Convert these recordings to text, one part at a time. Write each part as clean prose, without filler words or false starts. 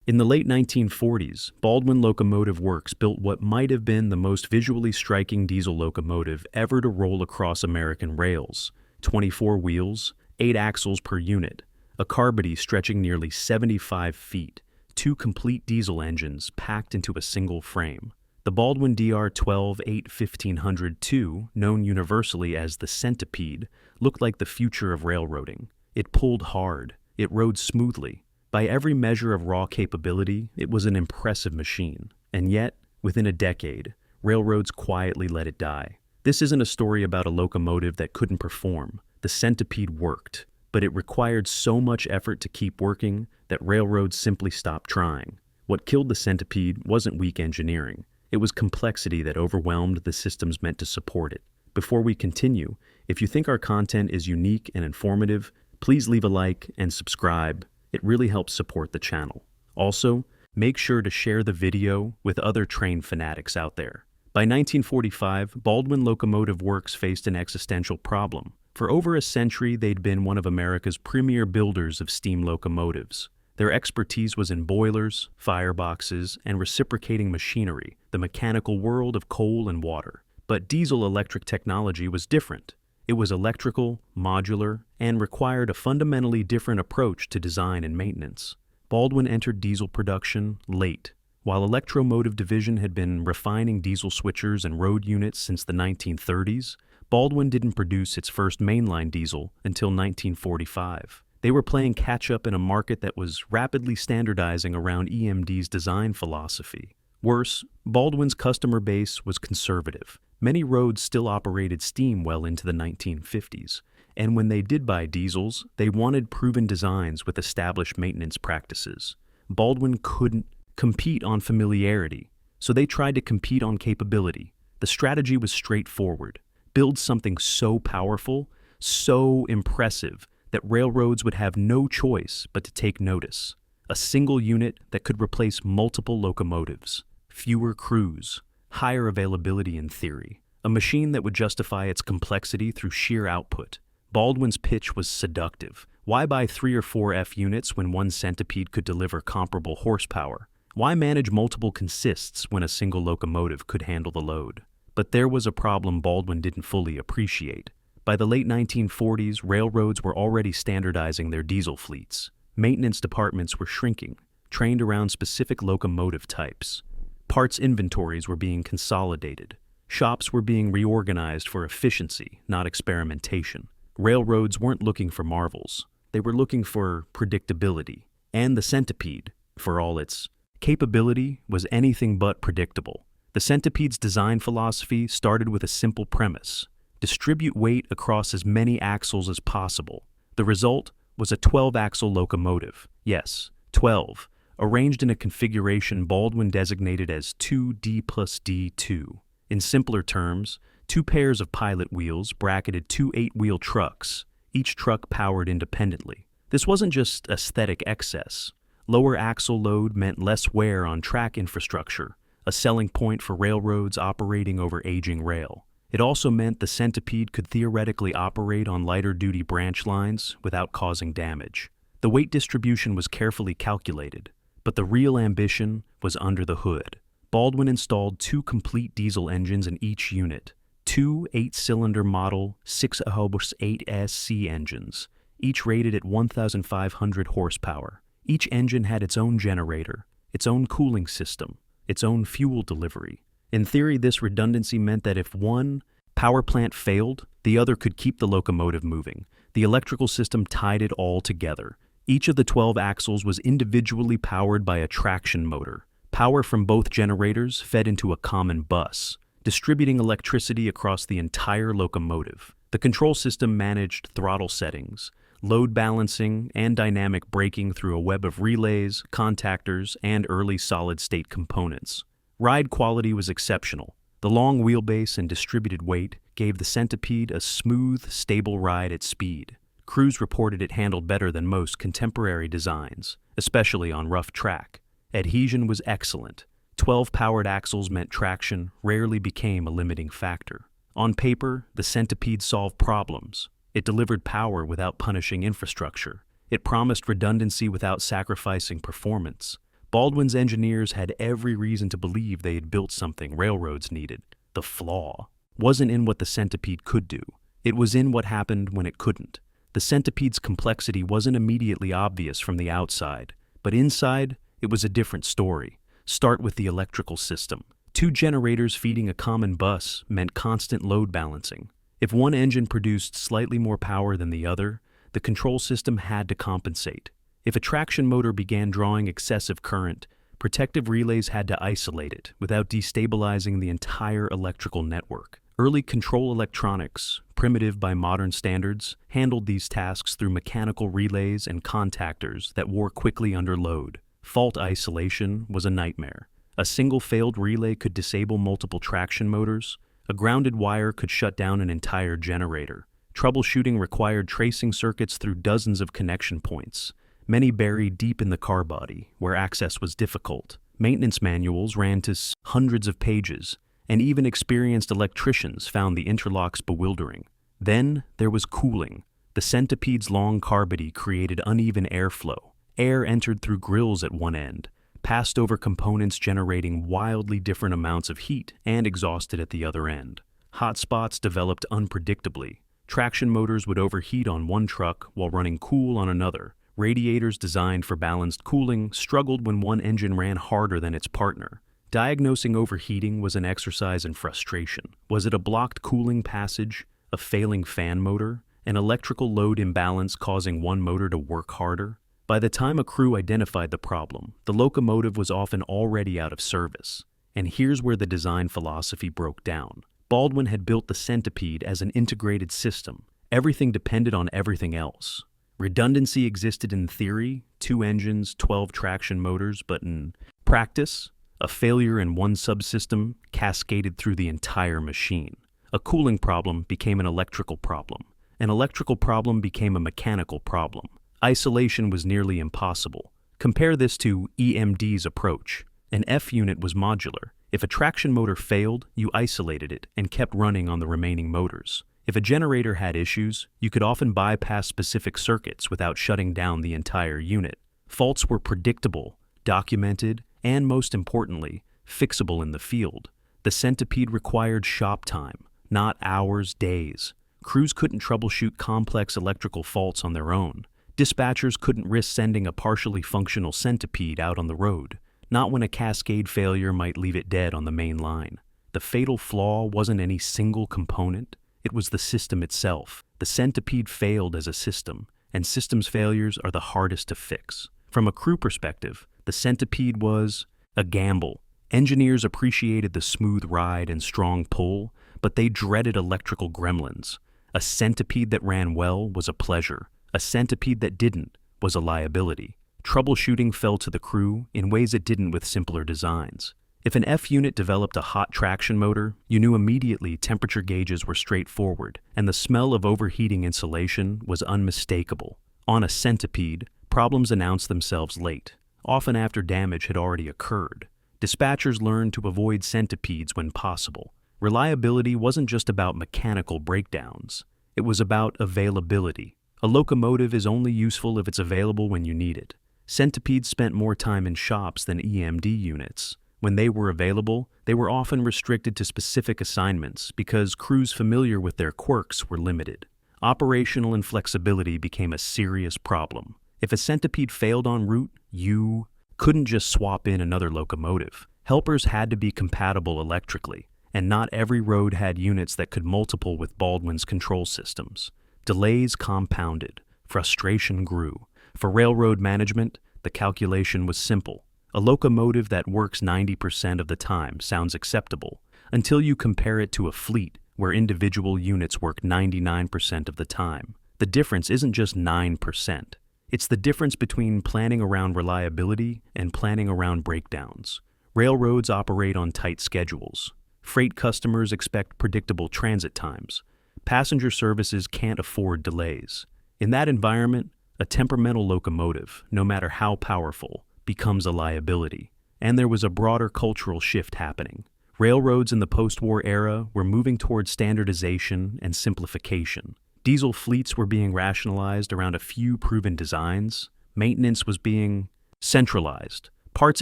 In the late 1940s, Baldwin Locomotive Works built what might have been the most visually striking diesel locomotive ever to roll across American rails. 24 wheels, 8 axles per unit, a car body stretching nearly 75 feet, 2 complete diesel engines packed into a single frame. The Baldwin DR-12-8-1500-2, known universally as the Centipede, looked like the future of railroading. It pulled hard. It rode smoothly. By every measure of raw capability, it was an impressive machine. And yet, within a decade, railroads quietly let it die. This isn't a story about a locomotive that couldn't perform. The Centipede worked, but it required so much effort to keep working that railroads simply stopped trying. What killed the Centipede wasn't weak engineering. It was complexity that overwhelmed the systems meant to support it. Before we continue, if you think our content is unique and informative, please leave a like and subscribe. It really helps support the channel. Also, make sure to share the video with other train fanatics out there. By 1945, Baldwin Locomotive Works faced an existential problem. For over a century, they'd been one of America's premier builders of steam locomotives. Their expertise was in boilers, fireboxes, and reciprocating machinery, the mechanical world of coal and water. But diesel-electric technology was different. It was electrical, modular, and required a fundamentally different approach to design and maintenance. Baldwin entered diesel production late. While Electromotive Division had been refining diesel switchers and road units since the 1930s, Baldwin didn't produce its first mainline diesel until 1945. They were playing catch-up in a market that was rapidly standardizing around EMD's design philosophy. Worse, Baldwin's customer base was conservative. Many roads still operated steam well into the 1950s, and when they did buy diesels, they wanted proven designs with established maintenance practices. Baldwin couldn't compete on familiarity, so they tried to compete on capability. The strategy was straightforward. Build something so powerful, so impressive, that railroads would have no choice but to take notice. A single unit that could replace multiple locomotives, fewer crews, higher availability in theory, a machine that would justify its complexity through sheer output. Baldwin's pitch was seductive. Why buy 3 or 4 F units when one Centipede could deliver comparable horsepower? Why manage multiple consists when a single locomotive could handle the load? But there was a problem Baldwin didn't fully appreciate. By the late 1940s, railroads were already standardizing their diesel fleets. Maintenance departments were shrinking, trained around specific locomotive types. Parts inventories were being consolidated. Shops were being reorganized for efficiency, not experimentation. Railroads weren't looking for marvels. They were looking for predictability. And the Centipede, for all its capability, was anything but predictable. The Centipede's design philosophy started with a simple premise: distribute weight across as many axles as possible. The result was a 12-axle locomotive. Yes, 12, arranged in a configuration Baldwin designated as 2D+D2. In simpler terms, 2 pairs of pilot wheels bracketed 2 8-wheel trucks, each truck powered independently. This wasn't just aesthetic excess. Lower axle load meant less wear on track infrastructure, a selling point for railroads operating over aging rail. It also meant the Centipede could theoretically operate on lighter-duty branch lines without causing damage. The weight distribution was carefully calculated, but the real ambition was under the hood. Baldwin installed 2 complete diesel engines in each unit, 2 8-cylinder Model 608SC engines, each rated at 1,500 horsepower. Each engine had its own generator, its own cooling system, its own fuel delivery. In theory, this redundancy meant that if one power plant failed, the other could keep the locomotive moving. The electrical system tied it all together. Each of the 12 axles was individually powered by a traction motor. Power from both generators fed into a common bus, distributing electricity across the entire locomotive. The control system managed throttle settings, load balancing, and dynamic braking through a web of relays, contactors, and early solid-state components. Ride quality was exceptional. The long wheelbase and distributed weight gave the Centipede a smooth, stable ride at speed. Crews reported it handled better than most contemporary designs, especially on rough track. Adhesion was excellent. 12 powered axles meant traction rarely became a limiting factor. On paper, the Centipede solved problems. It delivered power without punishing infrastructure. It promised redundancy without sacrificing performance. Baldwin's engineers had every reason to believe they had built something railroads needed. The flaw wasn't in what the Centipede could do. It was in what happened when it couldn't. The Centipede's complexity wasn't immediately obvious from the outside, but inside, it was a different story. Start with the electrical system. Two generators feeding a common bus meant constant load balancing. If one engine produced slightly more power than the other, the control system had to compensate. If a traction motor began drawing excessive current, protective relays had to isolate it without destabilizing the entire electrical network. Early control electronics, primitive by modern standards, handled these tasks through mechanical relays and contactors that wore quickly under load. Fault isolation was a nightmare. A single failed relay could disable multiple traction motors. A grounded wire could shut down an entire generator. Troubleshooting required tracing circuits through dozens of connection points, many buried deep in the car body, where access was difficult. Maintenance manuals ran to hundreds of pages, and even experienced electricians found the interlocks bewildering. Then there was cooling. The Centipede's long car body created uneven airflow. Air entered through grills at one end, passed over components generating wildly different amounts of heat, and exhausted at the other end. Hot spots developed unpredictably. Traction motors would overheat on one truck while running cool on another. Radiators designed for balanced cooling struggled when one engine ran harder than its partner. Diagnosing overheating was an exercise in frustration. Was it a blocked cooling passage, a failing fan motor, an electrical load imbalance causing one motor to work harder? By the time a crew identified the problem, the locomotive was often already out of service. And here's where the design philosophy broke down. Baldwin had built the Centipede as an integrated system. Everything depended on everything else. Redundancy existed in theory, 2 engines, 12 traction motors, but in practice, a failure in one subsystem cascaded through the entire machine. A cooling problem became an electrical problem. An electrical problem became a mechanical problem. Isolation was nearly impossible. Compare this to EMD's approach. An F unit was modular. If a traction motor failed, you isolated it and kept running on the remaining motors. If a generator had issues, you could often bypass specific circuits without shutting down the entire unit. Faults were predictable, documented, and most importantly, fixable in the field. The Centipede required shop time, not hours, days. Crews couldn't troubleshoot complex electrical faults on their own. Dispatchers couldn't risk sending a partially functional Centipede out on the road, not when a cascade failure might leave it dead on the main line. The fatal flaw wasn't any single component. It was the system itself. The Centipede failed as a system, and systems failures are the hardest to fix. From a crew perspective, the Centipede was a gamble. Engineers appreciated the smooth ride and strong pull, but they dreaded electrical gremlins. A Centipede that ran well was a pleasure. A Centipede that didn't was a liability. Troubleshooting fell to the crew in ways it didn't with simpler designs. If an F unit developed a hot traction motor, you knew immediately temperature gauges were straightforward, and the smell of overheating insulation was unmistakable. On a Centipede, problems announced themselves late, often after damage had already occurred. Dispatchers learned to avoid Centipedes when possible. Reliability wasn't just about mechanical breakdowns. It was about availability. A locomotive is only useful if it's available when you need it. Centipedes spent more time in shops than EMD units. When they were available, they were often restricted to specific assignments because crews familiar with their quirks were limited. Operational inflexibility became a serious problem. If a Centipede failed en route, you couldn't just swap in another locomotive. Helpers had to be compatible electrically, and not every road had units that could multiple with Baldwin's control systems. Delays compounded. Frustration grew. For railroad management, the calculation was simple. A locomotive that works 90% of the time sounds acceptable until you compare it to a fleet where individual units work 99% of the time. The difference isn't just 9%. It's the difference between planning around reliability and planning around breakdowns. Railroads operate on tight schedules. Freight customers expect predictable transit times. Passenger services can't afford delays. In that environment, a temperamental locomotive, no matter how powerful, becomes a liability. And there was a broader cultural shift happening. Railroads in the post-war era were moving towards standardization and simplification. Diesel fleets were being rationalized around a few proven designs. Maintenance was being centralized. Parts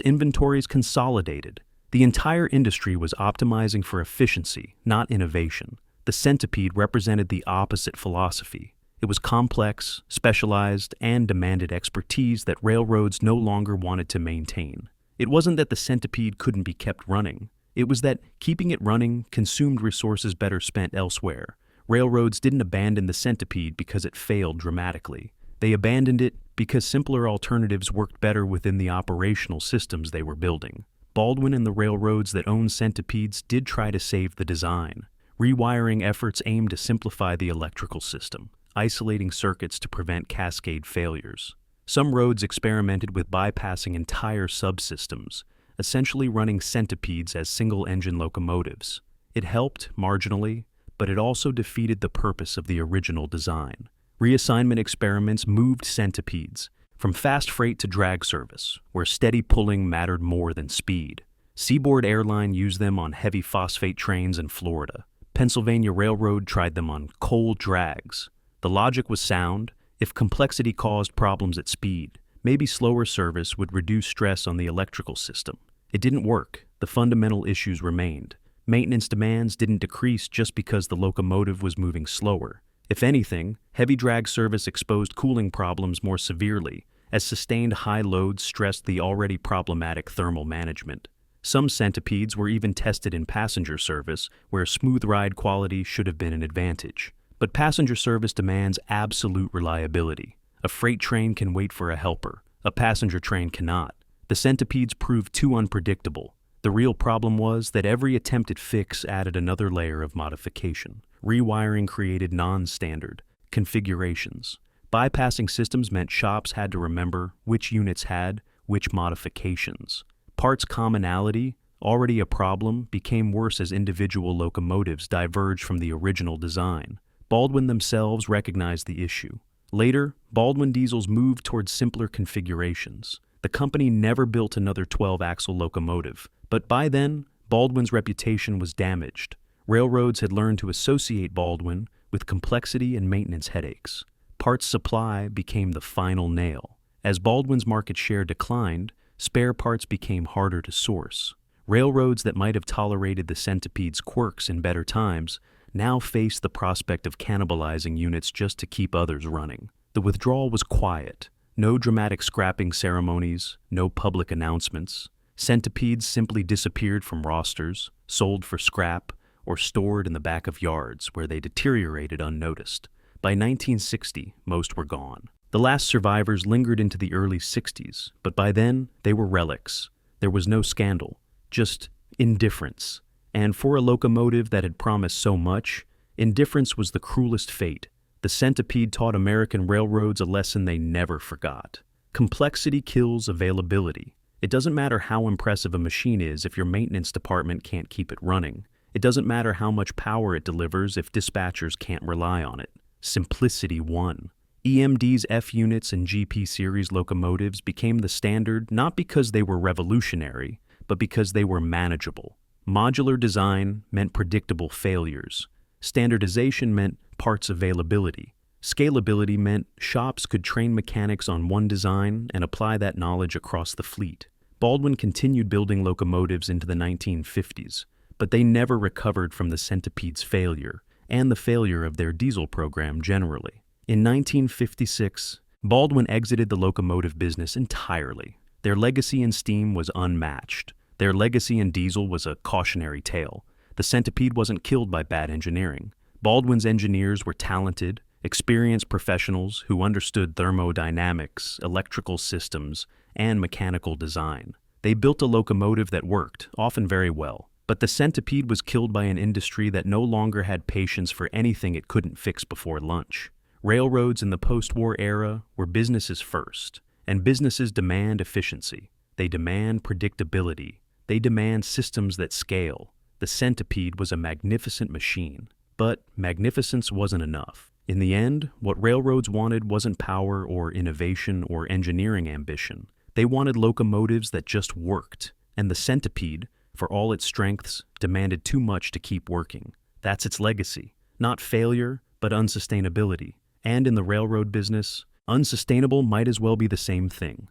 inventories consolidated. The entire industry was optimizing for efficiency, not innovation. The Centipede represented the opposite philosophy. It was complex, specialized, and demanded expertise that railroads no longer wanted to maintain. It wasn't that the Centipede couldn't be kept running. It was that keeping it running consumed resources better spent elsewhere. Railroads didn't abandon the Centipede because it failed dramatically. They abandoned it because simpler alternatives worked better within the operational systems they were building. Baldwin and the railroads that owned Centipedes did try to save the design. Rewiring efforts aimed to simplify the electrical system, isolating circuits to prevent cascade failures. Some roads experimented with bypassing entire subsystems, essentially running Centipedes as single-engine locomotives. It helped, marginally, but it also defeated the purpose of the original design. Reassignment experiments moved Centipedes from fast freight to drag service, where steady pulling mattered more than speed. Seaboard Airline used them on heavy phosphate trains in Florida. Pennsylvania Railroad tried them on coal drags. The logic was sound. If complexity caused problems at speed, maybe slower service would reduce stress on the electrical system. It didn't work. The fundamental issues remained. Maintenance demands didn't decrease just because the locomotive was moving slower. If anything, heavy drag service exposed cooling problems more severely, as sustained high loads stressed the already problematic thermal management. Some Centipedes were even tested in passenger service, where smooth ride quality should have been an advantage. But passenger service demands absolute reliability. A freight train can wait for a helper. A passenger train cannot. The Centipedes proved too unpredictable. The real problem was that every attempted fix added another layer of modification. Rewiring created non-standard configurations. Bypassing systems meant shops had to remember which units had which modifications. Parts commonality, already a problem, became worse as individual locomotives diverged from the original design. Baldwin themselves recognized the issue. Later, Baldwin diesels moved towards simpler configurations. The company never built another 12-axle locomotive, but by then, Baldwin's reputation was damaged. Railroads had learned to associate Baldwin with complexity and maintenance headaches. Parts supply became the final nail. As Baldwin's market share declined, spare parts became harder to source. Railroads that might have tolerated the Centipede's quirks in better times now faced the prospect of cannibalizing units just to keep others running. The withdrawal was quiet. No dramatic scrapping ceremonies, no public announcements. Centipedes simply disappeared from rosters, sold for scrap, or stored in the back of yards where they deteriorated unnoticed. By 1960, most were gone. The last survivors lingered into the early 60s, but by then, they were relics. There was no scandal, just indifference. And for a locomotive that had promised so much, indifference was the cruelest fate. The Centipede taught American railroads a lesson they never forgot. Complexity kills availability. It doesn't matter how impressive a machine is if your maintenance department can't keep it running. It doesn't matter how much power it delivers if dispatchers can't rely on it. Simplicity won. EMD's F units and GP series locomotives became the standard not because they were revolutionary, but because they were manageable. Modular design meant predictable failures. Standardization meant parts availability. Scalability meant shops could train mechanics on one design and apply that knowledge across the fleet. Baldwin continued building locomotives into the 1950s, but they never recovered from the Centipede's failure and the failure of their diesel program generally. In 1956, Baldwin exited the locomotive business entirely. Their legacy in steam was unmatched. Their legacy in diesel was a cautionary tale. The Centipede wasn't killed by bad engineering. Baldwin's engineers were talented, experienced professionals who understood thermodynamics, electrical systems, and mechanical design. They built a locomotive that worked, often very well. But the Centipede was killed by an industry that no longer had patience for anything it couldn't fix before lunch. Railroads in the post-war era were businesses first, and businesses demand efficiency. They demand predictability. They demand systems that scale. The Centipede was a magnificent machine, but magnificence wasn't enough. In the end, what railroads wanted wasn't power or innovation or engineering ambition. They wanted locomotives that just worked, and the Centipede, for all its strengths, demanded too much to keep working. That's its legacy. Not failure, but unsustainability. And in the railroad business, unsustainable might as well be the same thing.